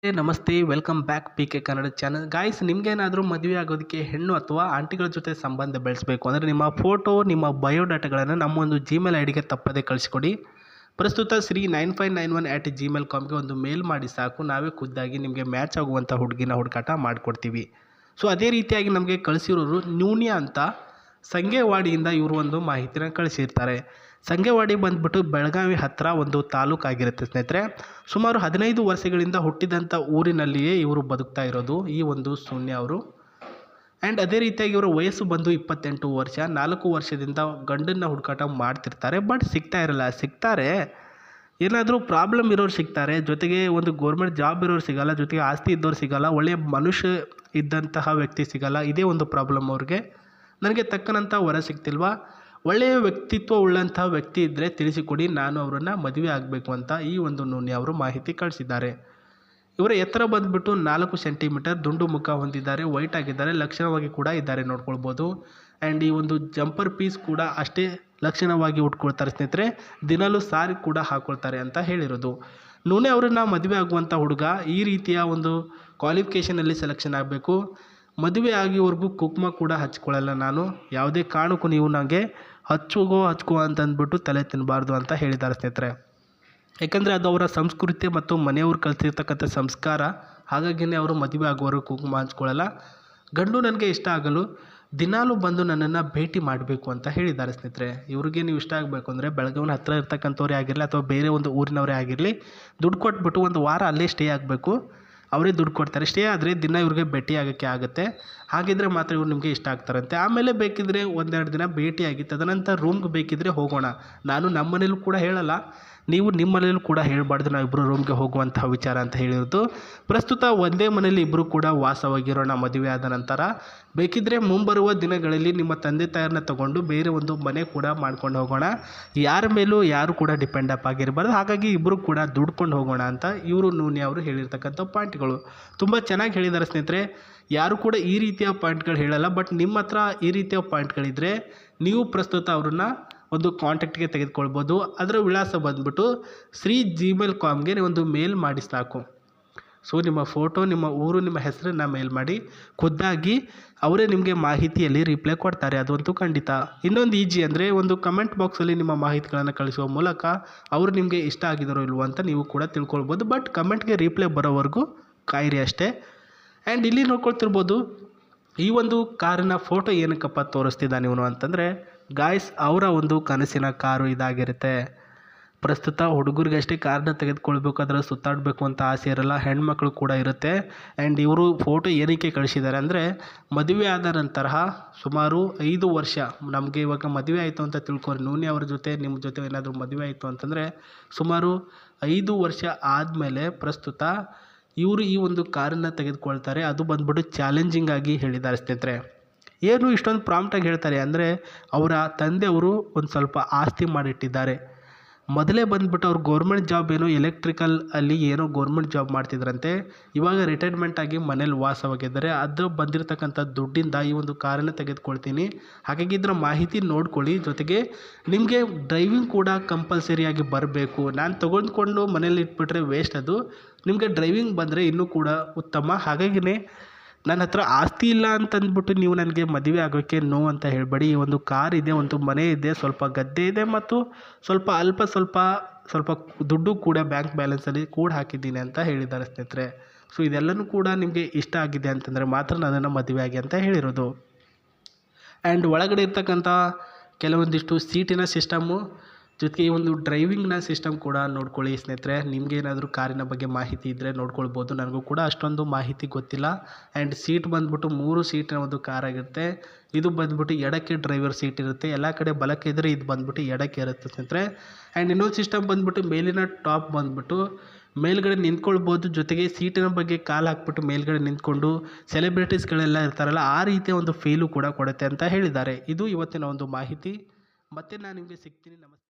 ನಮಸ್ತೆ, welcome back P K Kannada channel. Guys, ನಿಮಗೇನಾದರೂ ಮದುವೆ ಆಗೋದಕ್ಕೆ ಹೆಣ್ಣು ಅಥವಾ ಆಂಟಿಗಳ ಜೊತೆ ಸಂಬಂಧ ಬೆಳೆಸಬೇಕು ಅಂದರೆ ನಿಮ್ಮ ಫೋಟೋ, ನಿಮ್ಮ ಬಯೋಡಾಟಾಗಳನ್ನು ನಮ್ಮ ಒಂದು ಜಿಮೇಲ್ ಐಡಿಗೆ ತಪ್ಪದೇ ಕಳಿಸ್ಕೊಡಿ. ಪ್ರಸ್ತುತ Sri9591@gmail.comಗೆ ಒಂದು ಮೇಲ್ ಮಾಡಿ ಸಾಕು. ನಾವೇ ಖುದ್ದಾಗಿ ನಿಮಗೆ ಮ್ಯಾಚ್ ಆಗುವಂಥ ಹುಡುಗಿನ ಹುಡುಕಾಟ ಮಾಡಿಕೊಡ್ತೀವಿ. ಸೊ ಅದೇ ರೀತಿಯಾಗಿ ನಮಗೆ ಕಳಿಸಿರೋರು ನ್ಯೂನ್ಯ ಅಂತ ಸಂಗೇವಾಡಿಯಿಂದ ಇವರು ಒಂದು ಮಾಹಿತಿನ ಕಳಿಸಿರ್ತಾರೆ. ಸಂಗೇವಾಡಿ ಬಂದ್ಬಿಟ್ಟು ಬೆಳಗಾವಿ ಹತ್ತಿರ ಒಂದು ತಾಲೂಕು ಆಗಿರುತ್ತೆ ಸ್ನೇಹಿತರೆ. ಸುಮಾರು 15 ವರ್ಷಗಳಿಂದ ಹುಟ್ಟಿದಂಥ ಊರಿನಲ್ಲಿಯೇ ಇವರು ಬದುಕ್ತಾ ಇರೋದು ಈ ಒಂದು ಶೂನ್ಯ ಅವರು. ಆ್ಯಂಡ್ ಅದೇ ರೀತಿಯಾಗಿ ಇವರ ವಯಸ್ಸು ಬಂದು 28 ವರ್ಷ. 4 ವರ್ಷದಿಂದ ಗಂಡನ್ನ ಹುಡುಕಾಟ ಮಾಡ್ತಿರ್ತಾರೆ, ಬಟ್ ಸಿಗ್ತಾ ಇರಲ್ಲ. ಸಿಗ್ತಾರೆ, ಏನಾದರೂ ಪ್ರಾಬ್ಲಮ್ ಇರೋರು ಸಿಗ್ತಾರೆ, ಜೊತೆಗೆ ಒಂದು ಗೌರ್ಮೆಂಟ್ ಜಾಬ್ ಇರೋರು ಸಿಗಲ್ಲ, ಜೊತೆಗೆ ಆಸ್ತಿ ಇದ್ದವ್ರು ಸಿಗಲ್ಲ, ಒಳ್ಳೆಯ ಮನುಷ್ಯ ಇದ್ದಂತಹ ವ್ಯಕ್ತಿ ಸಿಗಲ್ಲ. ಇದೇ ಒಂದು ಪ್ರಾಬ್ಲಮ್ ಅವ್ರಿಗೆ. ನನಗೆ ತಕ್ಕನಂಥ ವರ ಸಿಗ್ತಿಲ್ವಾ, ಒಳ್ಳೆಯ ವ್ಯಕ್ತಿತ್ವ ಉಳ್ಳಂತಹ ವ್ಯಕ್ತಿ ಇದ್ದರೆ ತಿಳಿಸಿಕೊಡಿ, ನಾನು ಅವರನ್ನು ಮದುವೆ ಆಗಬೇಕು ಅಂತ ಈ ಒಂದು ನ್ಯೂನ್ಯ ಅವರು ಮಾಹಿತಿ ಕಳಿಸಿದ್ದಾರೆ. ಇವರ ಎತ್ತರ ಬಂದುಬಿಟ್ಟು 4 ಸೆಂಟಿಮೀಟರ್, ದುಂಡು ಮುಖ ಹೊಂದಿದ್ದಾರೆ, ವೈಟ್ ಆಗಿದ್ದಾರೆ, ಲಕ್ಷಣವಾಗಿ ಕೂಡ ಇದ್ದಾರೆ ನೋಡ್ಕೊಳ್ಬೋದು. ಆ್ಯಂಡ್ ಈ ಒಂದು ಜಂಪರ್ ಪೀಸ್ ಕೂಡ ಅಷ್ಟೇ ಲಕ್ಷಣವಾಗಿ ಉಟ್ಕೊಳ್ತಾರೆ ಸ್ನೇಹಿತರೆ. ದಿನಲೂ ಸಾರಿ ಕೂಡ ಹಾಕ್ಕೊಳ್ತಾರೆ ಅಂತ ಹೇಳಿರೋದು. ನ್ಯೂನ್ಯ ಅವರನ್ನು ಮದುವೆ ಆಗುವಂಥ ಹುಡುಗ ಈ ರೀತಿಯ ಒಂದು ಕ್ವಾಲಿಫಿಕೇಷನಲ್ಲಿ ಸೆಲೆಕ್ಷನ್ ಆಗಬೇಕು. ಮದುವೆ ಆಗಿವರೆಗೂ ಕುಂಕುಮ ಕೂಡ ಹಚ್ಕೊಳ್ಳಲ್ಲ ನಾನು, ಯಾವುದೇ ಕಾರಣಕ್ಕೂ ನೀವು ನನಗೆ ಹಚ್ಕೋ ಅಂತಂದ್ಬಿಟ್ಟು ತಲೆ ತಿನ್ನಬಾರ್ದು ಅಂತ ಹೇಳಿದ್ದಾರೆ ಸ್ನೇಹಿತರೆ. ಯಾಕಂದರೆ ಅದು ಅವರ ಸಂಸ್ಕೃತಿ ಮತ್ತು ಮನೆಯವ್ರು ಕಲಿಸಿರ್ತಕ್ಕಂಥ ಸಂಸ್ಕಾರ. ಹಾಗಾಗಿಯೇ ಅವರು ಮದುವೆ ಆಗುವವರೆಗೂ ಕುಂಕುಮ ಹಚ್ಕೊಳ್ಳಲ್ಲ. ಗಂಡು ನನಗೆ ಇಷ್ಟ ಆಗಲು ದಿನಾಲೂ ಬಂದು ನನ್ನನ್ನು ಭೇಟಿ ಮಾಡಬೇಕು ಅಂತ ಹೇಳಿದ್ದಾರೆ ಸ್ನೇಹಿತರೆ. ಇವ್ರಿಗೆ ನೀವು ಇಷ್ಟ ಆಗಬೇಕು ಅಂದರೆ ಬೆಳಗಾವಿನ ಹತ್ತಿರ ಇರ್ತಕ್ಕಂಥವ್ರೇ ಆಗಿರಲಿ ಅಥವಾ ಬೇರೆ ಒಂದು ಊರಿನವರೇ ಆಗಿರಲಿ, ದುಡ್ಡು ಕೊಟ್ಬಿಟ್ಟು ಒಂದು ವಾರ ಅಲ್ಲೇ ಸ್ಟೇ ಆಗಬೇಕು. ಅವರೇ ದುಡ್ಡು ಕೊಡ್ತಾರೆ. ಸ್ಟೇ ಆದರೆ ದಿನ ಇವ್ರಿಗೆ ಭೇಟಿ ಆಗೋಕ್ಕೆ ಆಗುತ್ತೆ. ಹಾಗಿದ್ರೆ ಮಾತ್ರ ಇವ್ರು ನಿಮಗೆ ಇಷ್ಟ ಆಗ್ತಾರಂತೆ. ಆಮೇಲೆ ಬೇಕಿದ್ದರೆ 1-2 ದಿನ ಭೇಟಿಯಾಗಿ ತದನಂತರ ರೂಮ್ಗೆ ಬೇಕಿದ್ದರೆ ಹೋಗೋಣ. ನಾನು ನಮ್ಮ ಮನೇಲೂ ಕೂಡ ಹೇಳಲ್ಲ, ನೀವು ನಿಮ್ಮ ಮನೇಲೂ ಕೂಡ ಹೇಳಬಾರ್ದು ನಾವಿಬ್ಬರು ರೂಮ್ಗೆ ಹೋಗುವಂತಹ ವಿಚಾರ ಅಂತ ಹೇಳಿರೋದು. ಪ್ರಸ್ತುತ ಒಂದೇ ಮನೇಲಿ ಇಬ್ಬರು ಕೂಡ ವಾಸವಾಗಿರೋಣ ಮದುವೆ ಆದ ನಂತರ. ಬೇಕಿದ್ದರೆ ಮುಂಬರುವ ದಿನಗಳಲ್ಲಿ ನಿಮ್ಮ ತಂದೆ ತಾಯಿಯರನ್ನ ತಗೊಂಡು ಬೇರೆ ಒಂದು ಮನೆ ಕೂಡ ಮಾಡ್ಕೊಂಡು ಹೋಗೋಣ. ಯಾರ ಮೇಲೂ ಯಾರು ಕೂಡ ಡಿಪೆಂಡ್ ಅಪ್ ಆಗಿರಬಾರ್ದು. ಹಾಗಾಗಿ ಇಬ್ಬರು ಕೂಡ ದುಡ್ಕೊಂಡು ಹೋಗೋಣ ಅಂತ ಇವರು ನ್ಯೂನ್ಯ ಅವರು ಹೇಳಿರ್ತಕ್ಕಂಥ ಪಾಯಿಂಟ್ಗಳು ತುಂಬ ಚೆನ್ನಾಗಿ ಹೇಳಿದ್ದಾರೆ ಸ್ನೇಹಿತರೆ. ಯಾರು ಕೂಡ ಈ ರೀತಿಯ ಪಾಯಿಂಟ್ಗಳು ಹೇಳಲ್ಲ, ಬಟ್ ನಿಮ್ಮ ಹತ್ರ ಈ ರೀತಿಯ ಪಾಯಿಂಟ್ಗಳಿದ್ದರೆ ನೀವು ಪ್ರಸ್ತುತ ಅವ್ರನ್ನ ಒಂದು ಕಾಂಟ್ಯಾಕ್ಟ್ಗೆ ತೆಗೆದುಕೊಳ್ಬೋದು. ಅದರ ವಿಳಾಸ ಬಂದುಬಿಟ್ಟು Sri@gmail.comಗೆ ಒಂದು ಮೇಲ್ ಮಾಡಿ ಸಾಕು. ಸೊ ನಿಮ್ಮ ಫೋಟೋ, ನಿಮ್ಮ ಊರು, ನಿಮ್ಮ ಹೆಸರನ್ನು ಮೇಲ್ ಮಾಡಿ. ಖುದ್ದಾಗಿ ಅವರೇ ನಿಮಗೆ ಮಾಹಿತಿಯಲ್ಲಿ ರಿಪ್ಲೈ ಕೊಡ್ತಾರೆ, ಅದಂತೂ ಖಂಡಿತ. ಇನ್ನೊಂದು ಈಜಿ ಅಂದರೆ ಒಂದು ಕಮೆಂಟ್ ಬಾಕ್ಸಲ್ಲಿ ನಿಮ್ಮ ಮಾಹಿತಿಗಳನ್ನು ಕಳಿಸುವ ಮೂಲಕ ಅವರು ನಿಮಗೆ ಇಷ್ಟ ಆಗಿದ್ದಾರೋ ಇಲ್ವೋ ಅಂತ ನೀವು ಕೂಡ ತಿಳ್ಕೊಳ್ಬೋದು. ಬಟ್ ಕಮೆಂಟ್ಗೆ ರಿಪ್ಲೈ ಬರೋವರೆಗೂ ಕಾಯಿರಿ ಅಷ್ಟೇ. ಆ್ಯಂಡ್ ಇಲ್ಲಿ ನೋಡ್ಕೊಳ್ತಿರ್ಬೋದು, ಈ ಒಂದು ಕಾರಿನ ಫೋಟೋ ಏನಕ್ಕಪ್ಪ ತೋರಿಸ್ತಿದ್ದಾನೆ ಇವನು ಅಂತಂದರೆ, ಗಾಯ್ಸ್ ಅವರ ಒಂದು ಕನಸಿನ ಕಾರು ಇದಾಗಿರುತ್ತೆ. ಪ್ರಸ್ತುತ ಹುಡುಗರಿಗಷ್ಟೇ ಕಾರನ್ನ ತೆಗೆದುಕೊಳ್ಬೇಕು, ಅದರ ಸುತ್ತಾಡಬೇಕು ಅಂತ ಆಸೆ ಇರಲ್ಲ, ಹೆಣ್ಮಕ್ಳು ಕೂಡ ಇರುತ್ತೆ. ಆ್ಯಂಡ್ ಇವರು ಫೋಟೋ ಏನಕ್ಕೆ ಕಳಿಸಿದ್ದಾರೆ ಅಂದರೆ, ಮದುವೆ ಆದ ನಂತರ ಸುಮಾರು 5 ವರ್ಷ, ನಮಗೆ ಇವಾಗ ಮದುವೆ ಆಯಿತು ಅಂತ ತಿಳ್ಕೊರಿ, ನ್ಯೂನ್ಯ ಅವ್ರ ಜೊತೆ ನಿಮ್ಮ ಜೊತೆ ಏನಾದರೂ ಮದುವೆ ಆಯಿತು ಅಂತಂದರೆ ಸುಮಾರು 5 ವರ್ಷ ಆದಮೇಲೆ ಪ್ರಸ್ತುತ ಇವರು ಈ ಒಂದು ಕಾರನ್ನು ತೆಗೆದುಕೊಳ್ತಾರೆ. ಅದು ಬಂದ್ಬಿಟ್ಟು ಚಾಲೆಂಜಿಂಗ್ ಆಗಿ ಹೇಳಿದ್ದಾರೆ ಸ್ನೇಹಿತರೆ. ಏನು ಇಷ್ಟೊಂದು ಪ್ರಾಂಪ್ಟಾಗಿ ಹೇಳ್ತಾರೆ ಅಂದರೆ, ಅವರ ತಂದೆಯವರು ಒಂದು ಸ್ವಲ್ಪ ಆಸ್ತಿ ಮಾಡಿಟ್ಟಿದ್ದಾರೆ. ಮೊದಲೇ ಬಂದುಬಿಟ್ಟು ಅವ್ರು ಗೌರ್ಮೆಂಟ್ ಜಾಬ್ ಏನೋ ಎಲೆಕ್ಟ್ರಿಕಲ್ ಅಲ್ಲಿ ಏನೋ ಗೌರ್ಮೆಂಟ್ ಜಾಬ್ ಮಾಡ್ತಿದ್ರಂತೆ. ಇವಾಗ ರಿಟೈರ್ಮೆಂಟ್ ಆಗಿ ಮನೇಲಿ ವಾಸವಾಗಿದ್ದಾರೆ. ಅದು ಬಂದಿರತಕ್ಕಂಥ ದುಡ್ಡಿಂದ ಈ ಒಂದು ಕಾರನ್ನು ತೆಗೆದುಕೊಳ್ತೀನಿ. ಹಾಗಾಗಿ ಇದರ ಮಾಹಿತಿ ನೋಡ್ಕೊಳ್ಳಿ. ಜೊತೆಗೆ ನಿಮಗೆ ಡ್ರೈವಿಂಗ್ ಕೂಡ ಕಂಪಲ್ಸರಿಯಾಗಿ ಬರಬೇಕು. ನಾನು ತೆಗೆದುಕೊಂಡು ಮನೇಲಿ ಇಟ್ಬಿಟ್ರೆ ವೇಸ್ಟ್. ಅದು ನಿಮಗೆ ಡ್ರೈವಿಂಗ್ ಬಂದರೆ ಇನ್ನೂ ಕೂಡ ಉತ್ತಮ. ಹಾಗಾಗಿನೇ ನನ್ನ ಹತ್ರ ಆಸ್ತಿ ಇಲ್ಲ ಅಂತಂದ್ಬಿಟ್ಟು ನೀವು ನನಗೆ ಮದುವೆ ಆಗೋಕ್ಕೆ ನೋ ಅಂತ ಹೇಳಬೇಡಿ. ಈ ಒಂದು ಕಾರ್ ಇದೆ, ಒಂದು ಮನೆ ಇದೆ, ಸ್ವಲ್ಪ ಗದ್ದೆ ಇದೆ ಮತ್ತು ಸ್ವಲ್ಪ ದುಡ್ಡು ಕೂಡ ಬ್ಯಾಂಕ್ ಬ್ಯಾಲೆನ್ಸಲ್ಲಿ ಕೂಡ ಹಾಕಿದ್ದೀನಿ ಅಂತ ಹೇಳಿದ್ದಾರೆ ಸ್ನೇಹಿತರೆ. ಸೊ ಇದೆಲ್ಲನೂ ಕೂಡ ನಿಮಗೆ ಇಷ್ಟ ಆಗಿದೆ ಅಂತಂದರೆ ಮಾತ್ರ ನನ್ನನ್ನು ಮದುವೆ ಆಗಿ ಅಂತ ಹೇಳಿರೋದು. ಆ್ಯಂಡ್ ಒಳಗಡೆ ಇರ್ತಕ್ಕಂಥ ಕೆಲವೊಂದಿಷ್ಟು ಸೀಟಿನ ಸಿಸ್ಟಮು, ಜೊತೆಗೆ ಈ ಒಂದು ಡ್ರೈವಿಂಗ್ನ ಸಿಸ್ಟಮ್ ಕೂಡ ನೋಡ್ಕೊಳ್ಳಿ ಸ್ನೇಹಿತರೆ. ನಿಮಗೇನಾದರೂ ಕಾರಿನ ಬಗ್ಗೆ ಮಾಹಿತಿ ಇದ್ದರೆ ನೋಡ್ಕೊಳ್ಬೋದು. ನನಗೂ ಕೂಡ ಅಷ್ಟೊಂದು ಮಾಹಿತಿ ಗೊತ್ತಿಲ್ಲ. ಆ್ಯಂಡ್ ಸೀಟ್ ಬಂದ್ಬಿಟ್ಟು 3 ಸೀಟಿನ ಒಂದು ಕಾರ್ ಆಗಿರುತ್ತೆ. ಇದು ಬಂದ್ಬಿಟ್ಟು ಎಡಕ್ಕೆ ಡ್ರೈವರ್ ಸೀಟ್ ಇರುತ್ತೆ, ಎಲ್ಲ ಕಡೆ ಬಲಕ್ಕೆ ಇದ್ದರೆ ಇದು ಬಂದ್ಬಿಟ್ಟು ಎಡಕ್ಕೆ ಇರುತ್ತೆ ಸ್ನೇಹಿತರೆ. ಆ್ಯಂಡ್ ಇನ್ನೊಂದು ಸಿಸ್ಟಮ್ ಬಂದ್ಬಿಟ್ಟು ಮೇಲಿನ ಟಾಪ್ ಬಂದ್ಬಿಟ್ಟು ಮೇಲ್ಗಡೆ ನಿಂತ್ಕೊಳ್ಬೋದು. ಜೊತೆಗೆ ಸೀಟಿನ ಬಗ್ಗೆ ಕಾಲು ಹಾಕ್ಬಿಟ್ಟು ಮೇಲ್ಗಡೆ ನಿಂತ್ಕೊಂಡು ಸೆಲೆಬ್ರಿಟೀಸ್ಗಳೆಲ್ಲ ಇರ್ತಾರಲ್ಲ, ಆ ರೀತಿಯ ಒಂದು ಫೀಲು ಕೂಡ ಕೊಡುತ್ತೆ ಅಂತ ಹೇಳಿದ್ದಾರೆ. ಇದು ಇವತ್ತಿನ ಒಂದು ಮಾಹಿತಿ. ಮತ್ತೆ ನಾನು ನಿಮಗೆ ಸಿಗ್ತೀನಿ. ನಮಸ್ತೆ.